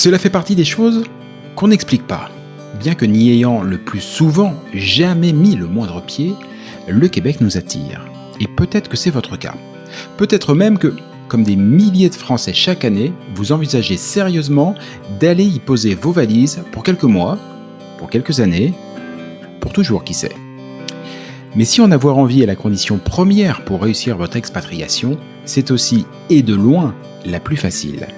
Cela fait partie des choses qu'on n'explique pas. Bien que n'y ayant le plus souvent jamais mis le moindre pied, le Québec nous attire. Et peut-être que c'est votre cas. Peut-être même que, comme des milliers de Français chaque année, vous envisagez sérieusement d'aller y poser vos valises pour quelques mois, pour quelques années, pour toujours, qui sait. Mais si en avoir envie est la condition première pour réussir votre expatriation, c'est aussi, et de loin, la plus facile.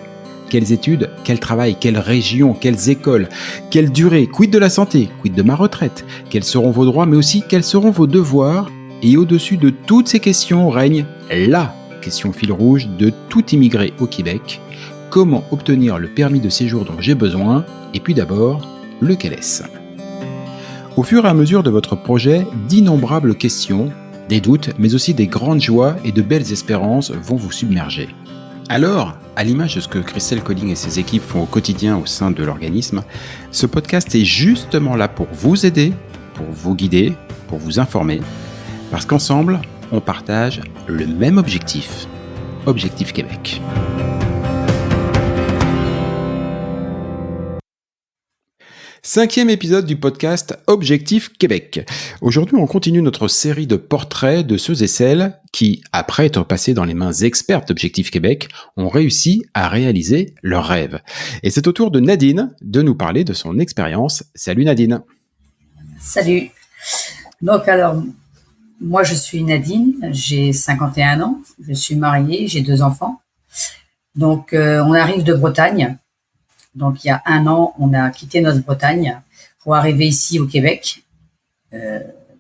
Quelles études, quel travail, quelle région, quelles écoles, quelle durée, quid de la santé, quid de ma retraite, quels seront vos droits, mais aussi quels seront vos devoirs. Et au-dessus de toutes ces questions règne la question fil rouge de tout immigré au Québec. Comment obtenir le permis de séjour dont j'ai besoin? Et puis d'abord, lequel est-ce? Au fur et à mesure de votre projet, d'innombrables questions, des doutes, mais aussi des grandes joies et de belles espérances vont vous submerger. Alors, à l'image de ce que Christelle Colling et ses équipes font au quotidien au sein de l'organisme, ce podcast est justement là pour vous aider, pour vous guider, pour vous informer, parce qu'ensemble, on partage le même objectif, Objectif Québec. Cinquième épisode du podcast Objectif Québec. Aujourd'hui, on continue notre série de portraits de ceux et celles qui, après être passés dans les mains expertes d'Objectif Québec, ont réussi à réaliser leurs rêves. Et c'est au tour de Nadine de nous parler de son expérience. Salut Nadine. Salut. Donc alors, moi je suis Nadine, j'ai 51 ans, je suis mariée, j'ai 2 enfants. Donc on arrive de Bretagne. Donc, il y a 1 an, on a quitté notre Bretagne pour arriver ici au Québec.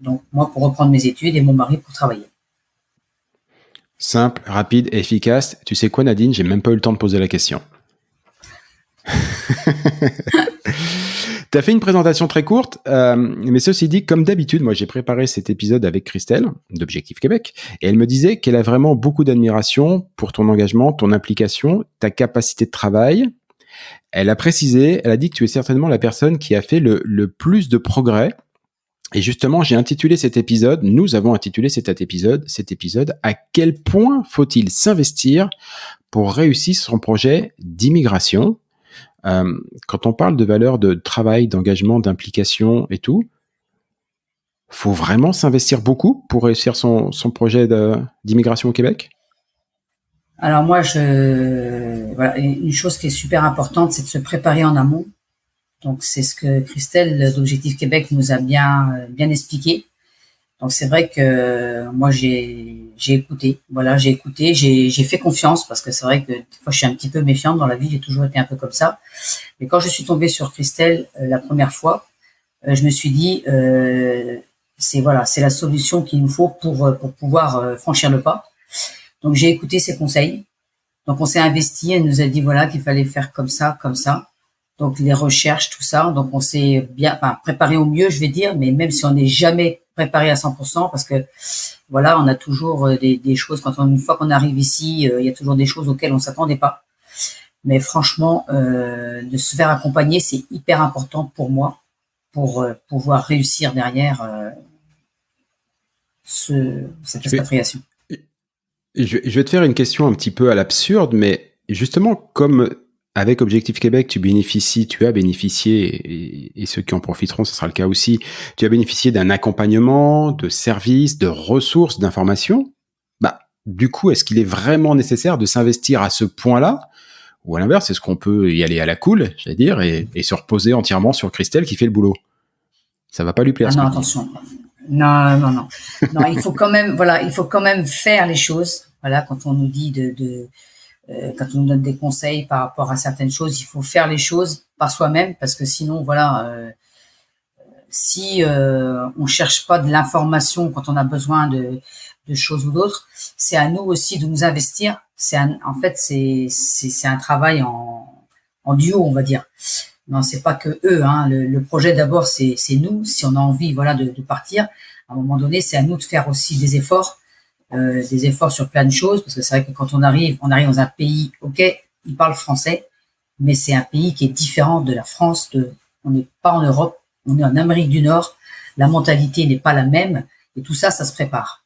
Donc, moi, pour reprendre mes études et mon mari pour travailler. Simple, rapide et efficace. Tu sais quoi, Nadine? J'ai même pas eu le temps de poser la question. Tu as fait une présentation très courte, mais ceci dit, comme d'habitude, moi j'ai préparé cet épisode avec Christelle d'Objectif Québec et elle me disait qu'elle a vraiment beaucoup d'admiration pour ton engagement, ton implication, ta capacité de travail. Elle a précisé, elle a dit que tu es certainement la personne qui a fait le plus de progrès. Et justement, nous avons intitulé cet épisode, à quel point faut-il s'investir pour réussir son projet d'immigration? Quand on parle de valeur de travail, d'engagement, d'implication et tout, faut vraiment s'investir beaucoup pour réussir son projet d'immigration au Québec? Alors moi, voilà, une chose qui est super importante, c'est de se préparer en amont. Donc c'est ce que Christelle d'Objectif Québec nous a bien expliqué. Donc c'est vrai que moi j'ai écouté, j'ai fait confiance parce que c'est vrai que des fois je suis un petit peu méfiante dans la vie, j'ai toujours été un peu comme ça. Mais quand je suis tombée sur Christelle la première fois, je me suis dit c'est la solution qu'il nous faut pour pouvoir franchir le pas. Donc j'ai écouté ses conseils. Donc on s'est investi, elle nous a dit qu'il fallait faire comme ça, comme ça. Donc les recherches, tout ça. Donc on s'est préparé au mieux, je vais dire, mais même si on n'est jamais préparé à 100%, parce que on a toujours des choses. Une fois qu'on arrive ici, il y a toujours des choses auxquelles on s'attendait pas. Mais franchement, de se faire accompagner, c'est hyper important pour moi, pour pouvoir réussir derrière cette expatriation. Je vais te faire une question un petit peu à l'absurde, mais justement, comme avec Objectif Québec, tu as bénéficié, et ceux qui en profiteront, ce sera le cas aussi, tu as bénéficié d'un accompagnement, de services, de ressources, d'informations. Du coup, est-ce qu'il est vraiment nécessaire de s'investir à ce point-là? Ou à l'inverse, est-ce qu'on peut y aller à la cool, j'allais dire, et se reposer entièrement sur Christelle qui fait le boulot? Ça va pas lui plaire. Non, attention. Non. Non, il faut quand même faire les choses. Voilà, quand on nous dit quand on nous donne des conseils par rapport à certaines choses, il faut faire les choses par soi-même parce que sinon, si on cherche pas de l'information quand on a besoin de choses ou d'autres, c'est à nous aussi de nous investir. C'est un travail en duo, on va dire. Non, c'est pas que eux. Le projet d'abord, c'est nous. Si on a envie, de partir, à un moment donné, c'est à nous de faire aussi des efforts sur plein de choses, parce que c'est vrai que quand on arrive dans un pays, ok, ils parlent français, mais c'est un pays qui est différent de la France. On n'est pas en Europe, on est en Amérique du Nord. La mentalité n'est pas la même, et tout ça, ça se prépare.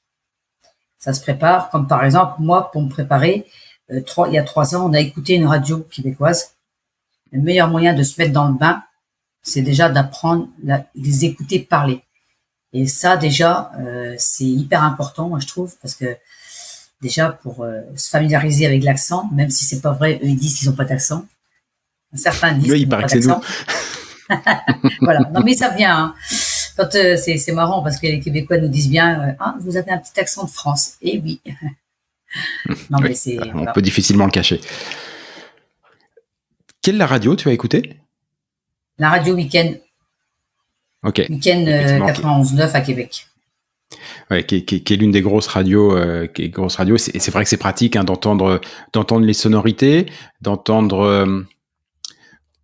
Ça se prépare, comme par exemple, moi, pour me préparer, il y a 3 ans, on a écouté une radio québécoise. le meilleur moyen de se mettre dans le bain, c'est déjà d'apprendre, les écouter parler. Et ça, déjà, c'est hyper important, moi, je trouve, parce que déjà, pour se familiariser avec l'accent, même si c'est pas vrai, eux, ils disent qu'ils n'ont pas d'accent. Certains disent Oui, il qu'ils n'ont paraît pas que c'est nous. d'accent. Voilà. Non, mais ça vient, hein. Quand, c'est marrant parce que les Québécois nous disent bien, ah, vous avez un petit accent de France. Eh oui. Non, Oui, mais c'est, on voilà. peut difficilement le cacher. Quelle radio tu as écouté? La radio Week-end, Ok, Week-end effectivement, 91.9 à Québec. ouais, qui est l'une des grosses radios, et c'est vrai que c'est pratique hein, d'entendre les sonorités, d'entendre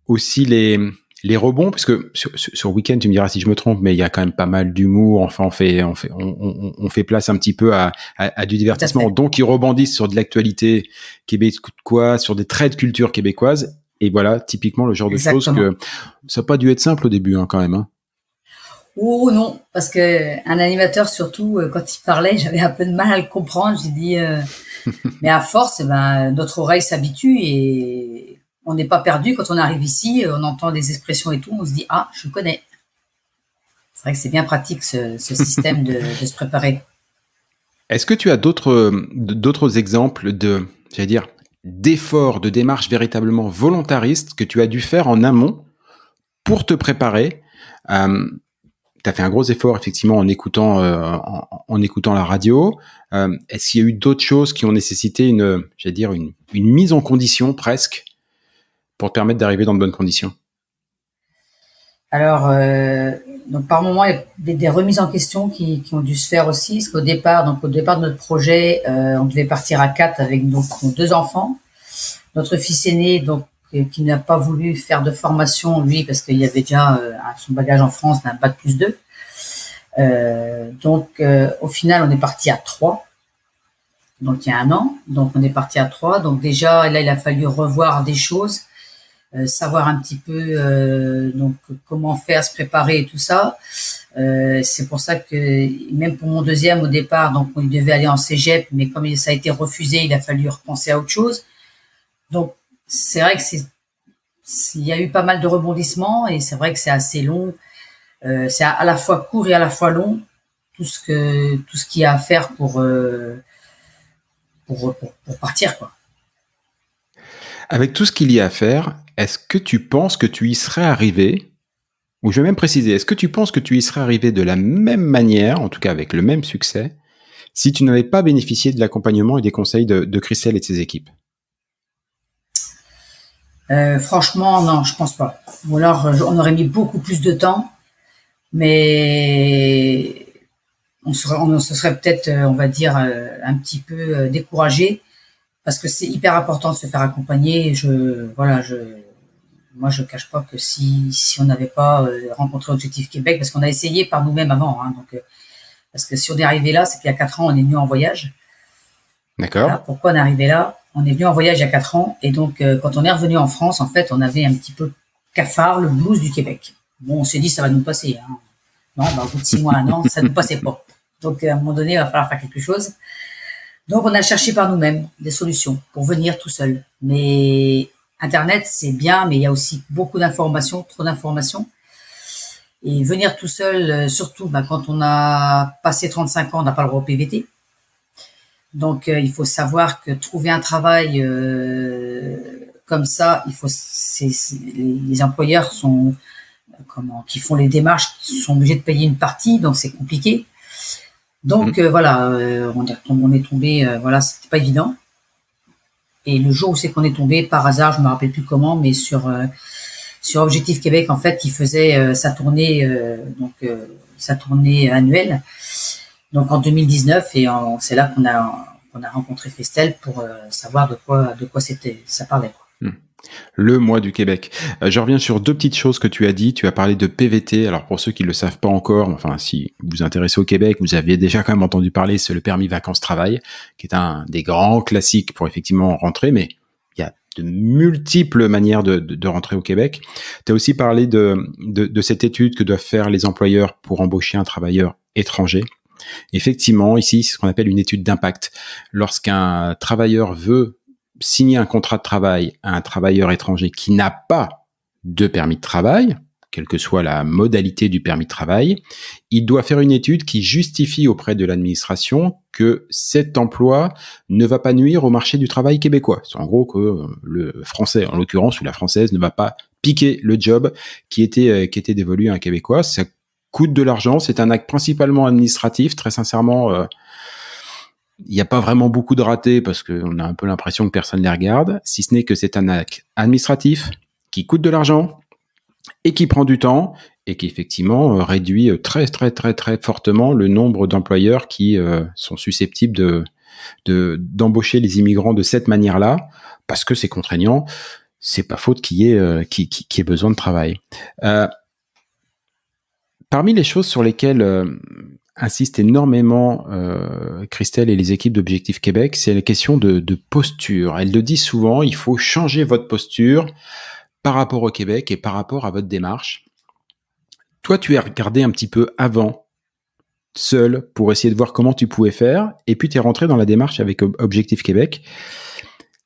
aussi les rebonds, parce que sur Week-end, tu me diras si je me trompe, mais il y a quand même pas mal d'humour. Enfin, on fait place un petit peu à du Tout à divertissement. fait. Donc, ils rebondissent sur de l'actualité québécoise, sur des traits de culture québécoise. Et voilà, typiquement le genre de choses Exactement. que ça n'a pas dû être simple au début, hein, quand même. Hein. Oh non, parce que un animateur, surtout, quand il parlait, j'avais un peu de mal à le comprendre. J'ai dit, mais à force, eh ben, notre oreille s'habitue et on n'est pas perdu. Quand on arrive ici, on entend des expressions et tout, on se dit, ah, je connais. C'est vrai que c'est bien pratique ce système de se préparer. Est-ce que tu as d'autres exemples j'allais dire, d'efforts, de démarches véritablement volontaristes que tu as dû faire en amont pour te préparer? Tu as fait un gros effort effectivement en écoutant la radio. Est-ce qu'il y a eu d'autres choses qui ont nécessité une mise en condition presque pour te permettre d'arriver dans de bonnes conditions? Alors, donc par moment, il y a des remises en question qui ont dû se faire aussi, parce au départ de notre projet, on devait partir à 4 avec nos 2 enfants. Notre fils aîné, donc, qui n'a pas voulu faire de formation, lui, parce qu'il y avait déjà son bagage en France d'un bac+2. Donc, au final, on est parti à 3. Donc, il y a un an. Donc, on est parti à 3. Donc, déjà, là, il a fallu revoir des choses, savoir un petit peu donc comment faire, se préparer et tout ça. C'est pour ça que même pour mon deuxième au départ, donc il devait aller en cégep, mais comme ça a été refusé, il a fallu repenser à autre chose. Donc c'est vrai que il y a eu pas mal de rebondissements et c'est vrai que c'est assez long. C'est à la fois court et à la fois long tout ce qu'il y a à faire pour partir quoi. Avec tout ce qu'il y a à faire, est-ce que tu penses que tu y serais arrivé? Ou je vais même préciser, est-ce que tu penses que tu y serais arrivé de la même manière, en tout cas avec le même succès, si tu n'avais pas bénéficié de l'accompagnement et des conseils de Christelle et de ses équipes? Franchement, non, je pense pas. Ou alors, on aurait mis beaucoup plus de temps, mais on se serait peut-être, on va dire, un petit peu découragé parce que c'est hyper important de se faire accompagner. Moi, je cache pas que si on n'avait pas rencontré Objectif Québec, parce qu'on a essayé par nous-mêmes avant, hein, donc parce que si on est arrivé là, c'est qu'il y a 4 ans, on est venu en voyage. Voilà, D'accord. pourquoi on est arrivé là? On est venu en voyage il y a 4 ans, et donc quand on est revenu en France, en fait, on avait un petit peu cafard le blues du Québec. Bon, on s'est dit ça va nous passer. Hein. Non, bah, au bout de 6 mois, un an, ça ne nous passait pas. Donc à un moment donné, il va falloir faire quelque chose. Donc on a cherché par nous-mêmes des solutions pour venir tout seul. Mais Internet, c'est bien, mais il y a aussi beaucoup d'informations, trop d'informations. Et venir tout seul, surtout bah, quand on a passé 35 ans, on n'a pas le droit au PVT. Donc il faut savoir que trouver un travail comme ça, les employeurs qui font les démarches sont obligés de payer une partie, donc c'est compliqué. Donc voilà, on est tombé, voilà, c'était pas évident. Et le jour où c'est qu'on est tombé, par hasard, je me rappelle plus comment, mais sur Objectif Québec, en fait, il faisait sa tournée annuelle, donc en 2019, et c'est là qu'on a rencontré Christelle pour savoir de quoi ça parlait. Quoi. Le mois du Québec. Je reviens sur deux petites choses que tu as dit. Tu as parlé de PVT. Alors pour ceux qui ne le savent pas encore, enfin si vous vous intéressez au Québec, vous avez déjà quand même entendu parler, c'est le permis vacances-travail, qui est un des grands classiques pour effectivement rentrer, mais il y a de multiples manières de rentrer au Québec. Tu as aussi parlé de cette étude que doivent faire les employeurs pour embaucher un travailleur étranger. Effectivement, ici, c'est ce qu'on appelle une étude d'impact. Lorsqu'un travailleur veut signer un contrat de travail à un travailleur étranger qui n'a pas de permis de travail, quelle que soit la modalité du permis de travail, il doit faire une étude qui justifie auprès de l'administration que cet emploi ne va pas nuire au marché du travail québécois. C'est en gros que le français, en l'occurrence, ou la française, ne va pas piquer le job qui était dévolu à un Québécois. Ça coûte de l'argent, c'est un acte principalement administratif, très sincèrement. Il n'y a pas vraiment beaucoup de ratés parce qu'on a un peu l'impression que personne ne les regarde, si ce n'est que c'est un acte administratif qui coûte de l'argent et qui prend du temps et qui effectivement réduit très très très très fortement le nombre d'employeurs qui sont susceptibles d'embaucher les immigrants de cette manière-là, parce que c'est contraignant. C'est pas faute qu'il y ait besoin de travail. Parmi les choses sur lesquelles insistent énormément Christelle et les équipes d'Objectif Québec, c'est la question de posture. Elle le dit souvent, il faut changer votre posture par rapport au Québec et par rapport à votre démarche. Toi, tu as regardé un petit peu avant, seul, pour essayer de voir comment tu pouvais faire, et puis tu es rentré dans la démarche avec Objectif Québec.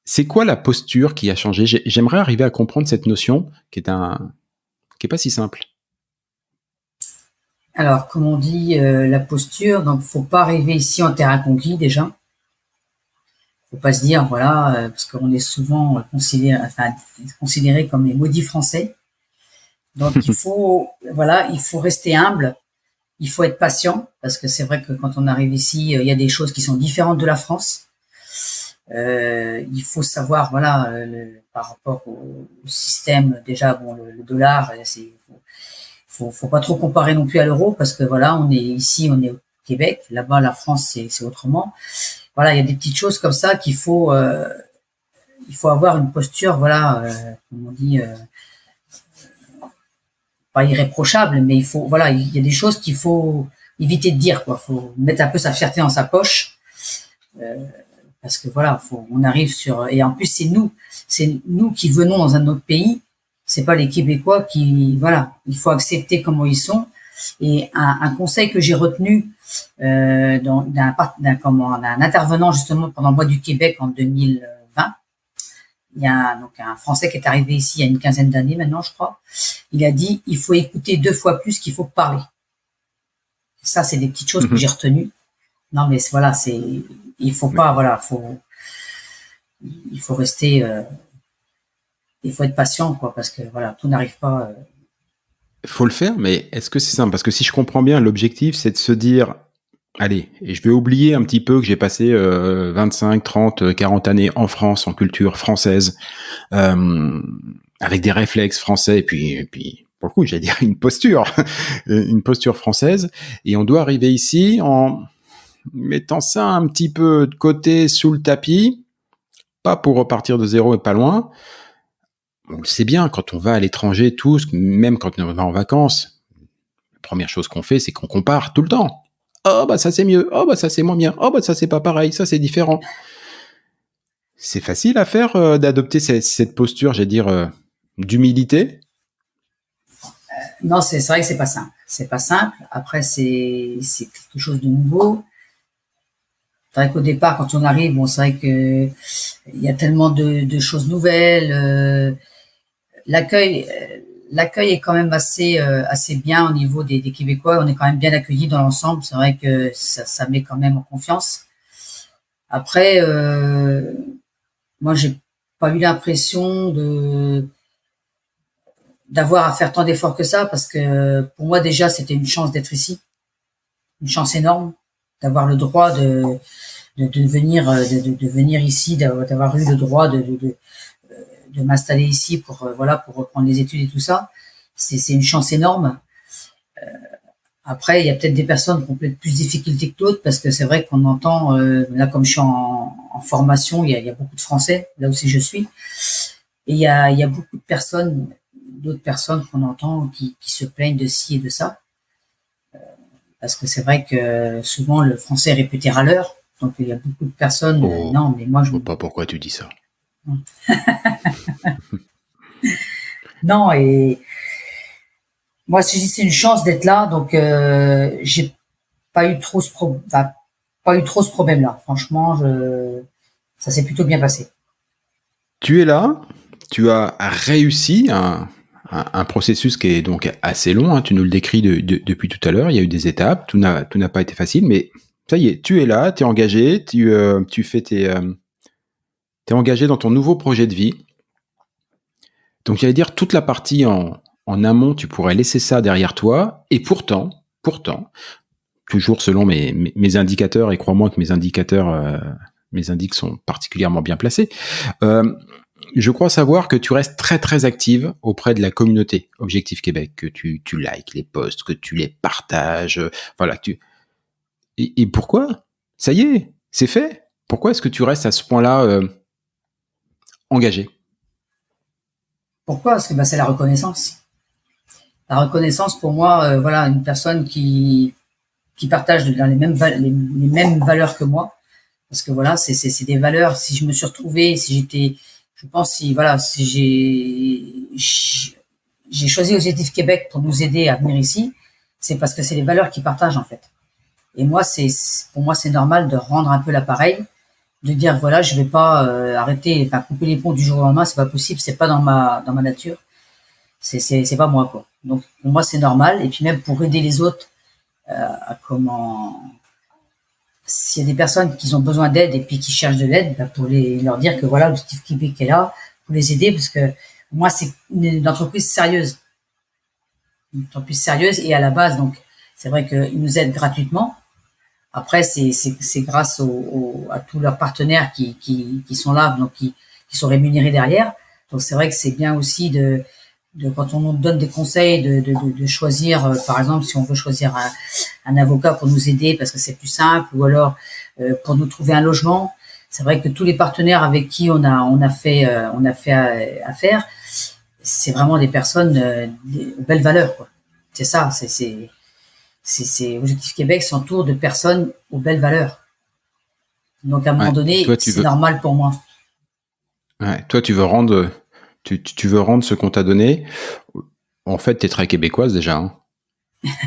C'est quoi la posture qui a changé ? J'aimerais arriver à comprendre cette notion qui est pas si simple. Alors, comme on dit, la posture, donc faut pas arriver ici en terrain conquis déjà. Faut pas se dire, voilà, parce qu'on est souvent considéré comme les maudits français. Donc il faut rester humble, il faut être patient, parce que c'est vrai que quand on arrive ici, il y a des choses qui sont différentes de la France. Il faut savoir, voilà, par rapport au système, déjà, bon, le dollar, faut pas trop comparer non plus à l'euro, parce que voilà, on est au Québec, là-bas, la France, c'est autrement. Voilà, il y a des petites choses comme ça il faut avoir une posture, voilà, comme on dit, pas irréprochable, mais il y a des choses qu'il faut éviter de dire, quoi. Faut mettre un peu sa fierté dans sa poche, parce que voilà, on arrive et en plus c'est nous qui venons dans un autre pays, c'est pas les Québécois voilà, il faut accepter comment ils sont. Et un conseil que j'ai retenu d'un intervenant justement pendant le mois du Québec en 2020, il y a donc un Français qui est arrivé ici il y a une quinzaine d'années maintenant, je crois. Il a dit, il faut écouter 2 fois plus qu'il faut parler. Ça, c'est des petites choses que j'ai retenues. Non, mais voilà, il faut pas, voilà, il faut rester, il faut être patient, quoi, parce que voilà, tout n'arrive pas. Faut le faire, mais est-ce que c'est simple ? Parce que si je comprends bien, l'objectif, c'est de se dire, allez, et je vais oublier un petit peu que j'ai passé 25, 30, 40 années en France, en culture française, avec des réflexes français, et puis pour le coup, j'allais dire une posture française, et on doit arriver ici en mettant ça un petit peu de côté sous le tapis, pas pour repartir de zéro et pas loin. On le sait bien, quand on va à l'étranger, tous, même quand on va en vacances, la première chose qu'on fait, c'est qu'on compare tout le temps. Oh, bah ça c'est mieux. Oh, bah ça c'est moins bien. Oh, bah ça c'est pas pareil. Ça c'est différent. C'est facile à faire d'adopter cette posture, j'allais dire, d'humilité. Non, c'est vrai que c'est pas simple. C'est pas simple. Après, c'est quelque chose de nouveau. C'est vrai qu'au départ, quand on arrive, bon, c'est vrai que il y a tellement de choses nouvelles. L'accueil est quand même assez bien au niveau des Québécois. On est quand même bien accueillis dans l'ensemble. C'est vrai que ça met quand même en confiance. Après, moi, j'ai pas eu l'impression d'avoir à faire tant d'efforts que ça, parce que pour moi déjà c'était une chance d'être ici, une chance énorme d'avoir le droit de venir ici, d'avoir eu le droit de m'installer ici pour reprendre les études et tout ça. C'est une chance énorme. Après, il y a peut-être des personnes qui ont peut-être plus de difficultés que d'autres, parce que c'est vrai qu'on entend, là comme je suis en formation, il y a beaucoup de Français, là aussi je suis, et il y a beaucoup d'autres personnes qu'on entend qui se plaignent de ci et de ça, parce que c'est vrai que souvent le français est réputé râleur, donc il y a beaucoup de personnes. Non, mais moi je vois pas pourquoi tu dis ça. Non, et moi je dis c'est une chance d'être là, donc j'ai pas eu trop ce problème là. Franchement, ça s'est plutôt bien passé. Tu es là, tu as réussi un processus qui est donc assez long, hein, tu nous le décris depuis tout à l'heure, il y a eu des étapes, tout n'a pas été facile, mais ça y est, tu es là, tu es engagé, t'es engagé dans ton nouveau projet de vie. Donc j'allais dire, toute la partie en amont, tu pourrais laisser ça derrière toi, et pourtant, toujours selon mes indicateurs, et crois-moi que mes indices sont particulièrement bien placés, je crois savoir que tu restes très très active auprès de la communauté Objectif Québec, que tu likes les posts, que tu les partages, voilà. Et pourquoi? Ça y est, c'est fait. Pourquoi est-ce que tu restes à ce point-là engagé? Pourquoi? Parce que c'est la reconnaissance. La reconnaissance pour moi, voilà, une personne qui partage dans les mêmes valeurs que moi. Parce que voilà, c'est des valeurs. Si je me suis retrouvée, si j'étais, je pense, si voilà, si j'ai choisi Objectif Québec pour nous aider à venir ici, c'est parce que c'est les valeurs qu'ils partagent en fait. Et moi, pour moi, c'est normal de rendre un peu l'appareil, de dire voilà, je vais pas arrêter, enfin couper les ponts du jour au lendemain, c'est pas possible, c'est pas dans ma nature, c'est pas moi quoi. Donc pour moi, c'est normal. Et puis même pour aider les autres, à comment s'il y a des personnes qui ont besoin d'aide et puis qui cherchent de l'aide, pour leur dire que voilà, l'Objectif Québec est là pour les aider parce que moi, c'est une entreprise sérieuse. Une entreprise sérieuse et à la base, donc, c'est vrai qu'ils nous aident gratuitement. Après, c'est grâce à tous leurs partenaires qui sont là, donc qui sont rémunérés derrière. Donc, c'est vrai que c'est bien aussi quand on nous donne des conseils, de choisir, par exemple, si on veut choisir un avocat pour nous aider parce que c'est plus simple, ou alors pour nous trouver un logement. C'est vrai que tous les partenaires avec qui on a fait affaire, c'est vraiment des personnes aux belles valeurs, quoi. C'est ça, c'est Objectif Québec s'entoure de personnes aux belles valeurs. Donc à un moment Ouais. donné, c'est normal pour moi. Ouais. Toi, tu veux rendre ce qu'on t'a donné. En fait, t'es très québécoise déjà, hein.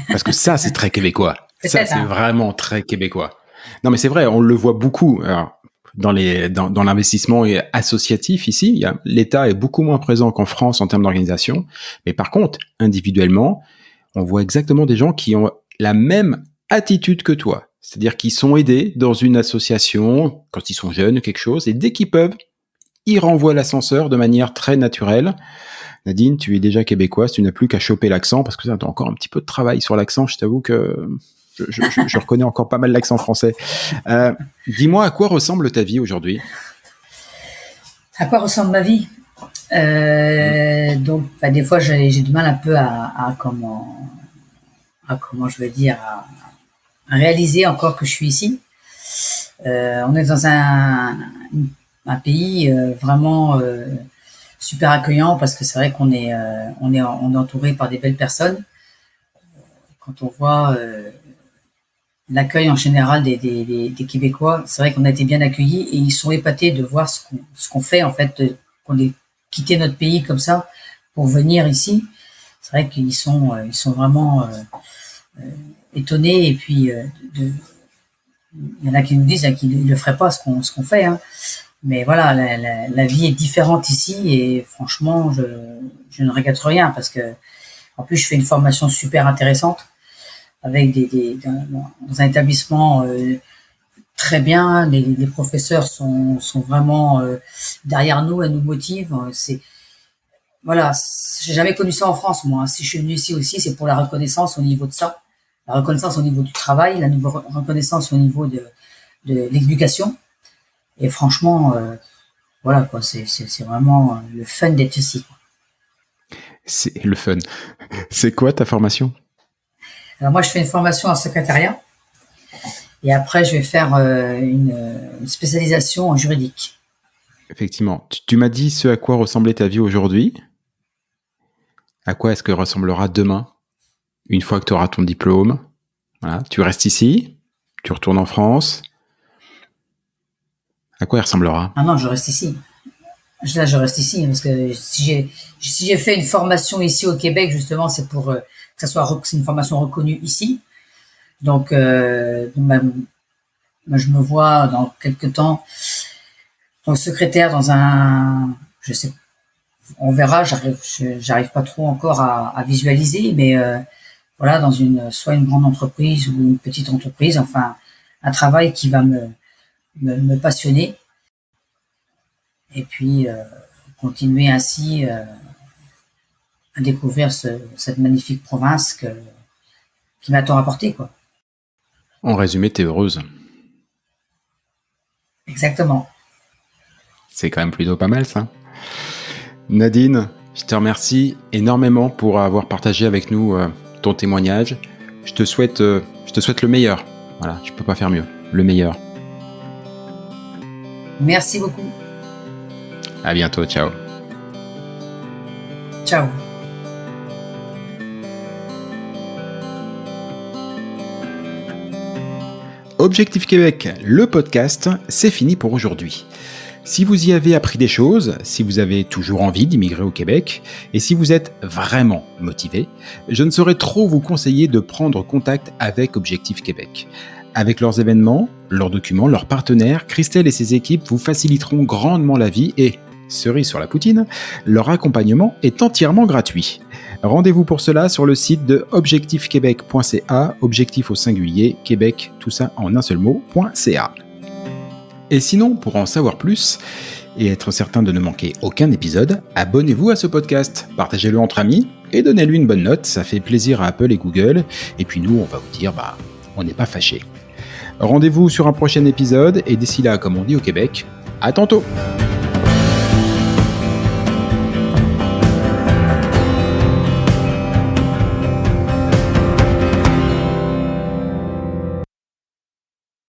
Parce que ça, c'est très québécois. Ça, c'est vraiment très québécois. Non, mais c'est vrai, on le voit beaucoup. Alors, dans l'investissement associatif ici, l'État est beaucoup moins présent qu'en France en termes d'organisation. Mais par contre, individuellement, on voit exactement des gens qui ont la même attitude que toi. C'est-à-dire qu'ils sont aidés dans une association, quand ils sont jeunes, quelque chose, et dès qu'ils peuvent, ils renvoient l'ascenseur de manière très naturelle. Nadine, tu es déjà québécoise, tu n'as plus qu'à choper l'accent, parce que tu as encore un petit peu de travail sur l'accent, je t'avoue que je reconnais encore pas mal l'accent français. Dis-moi, à quoi ressemble ta vie aujourd'hui? À quoi ressemble ma vie? Donc, des fois, j'ai du mal un peu à comment je veux dire, à réaliser encore que je suis ici. On est dans un pays vraiment super accueillant parce que c'est vrai qu'on est entouré par des belles personnes. Quand on voit l'accueil en général des Québécois, c'est vrai qu'on a été bien accueillis et ils sont épatés de voir ce qu'on fait en fait, qu'on ait quitté notre pays comme ça pour venir ici. C'est vrai qu'ils sont vraiment étonnés et puis il y en a qui nous disent qu'ils ne le feraient pas ce qu'on fait, hein. Mais voilà, la vie est différente ici et franchement, je ne regrette rien parce que en plus je fais une formation super intéressante avec dans un établissement très bien. Les professeurs sont vraiment derrière nous, elles nous motivent. Voilà, j'ai jamais connu ça en France, moi. Si je suis venue ici aussi, c'est pour la reconnaissance au niveau de ça, la reconnaissance au niveau du travail, la reconnaissance au niveau de l'éducation. Et franchement, voilà quoi, c'est vraiment le fun d'être ici, quoi. C'est le fun. C'est quoi ta formation? Alors moi, je fais une formation en secrétariat et après, je vais faire une spécialisation en juridique. Effectivement. Tu m'as dit ce à quoi ressemblait ta vie aujourd'hui. À quoi est-ce que ressemblera demain, une fois que tu auras ton diplôme? Voilà. Tu restes ici, tu retournes en France. À quoi il ressemblera? Ah non, je reste ici. Là, je reste ici parce que si j'ai fait une formation ici au Québec, justement, c'est pour que c'est une formation reconnue ici. Donc, moi, je me vois dans quelques temps Donc secrétaire dans un, je sais, on verra, j'arrive pas trop encore à visualiser, mais voilà, dans soit une grande entreprise ou une petite entreprise, enfin, un travail qui va me passionner. Et puis, continuer ainsi à découvrir cette magnifique province qui m'a tant apporté, quoi. En résumé, t'es heureuse. Exactement. C'est quand même plutôt pas mal, ça. Nadine, je te remercie énormément pour avoir partagé avec nous ton témoignage. Je te souhaite le meilleur. Voilà, je peux pas faire mieux. Le meilleur. Merci beaucoup. À bientôt, ciao. Ciao. Objectif Québec, le podcast, c'est fini pour aujourd'hui. Si vous y avez appris des choses, si vous avez toujours envie d'immigrer au Québec, et si vous êtes vraiment motivé, je ne saurais trop vous conseiller de prendre contact avec Objectif Québec. Avec leurs événements, leurs documents, leurs partenaires, Christelle et ses équipes vous faciliteront grandement la vie et, cerise sur la poutine, leur accompagnement est entièrement gratuit. Rendez-vous pour cela sur le site de objectifquebec.ca, objectif au singulier, Québec, tout ça en un seul mot.ca. Et sinon, pour en savoir plus et être certain de ne manquer aucun épisode, abonnez-vous à ce podcast, partagez-le entre amis et donnez-lui une bonne note, ça fait plaisir à Apple et Google, et puis nous, on va vous dire, on n'est pas fâchés. Rendez-vous sur un prochain épisode, et d'ici là, comme on dit au Québec, à tantôt!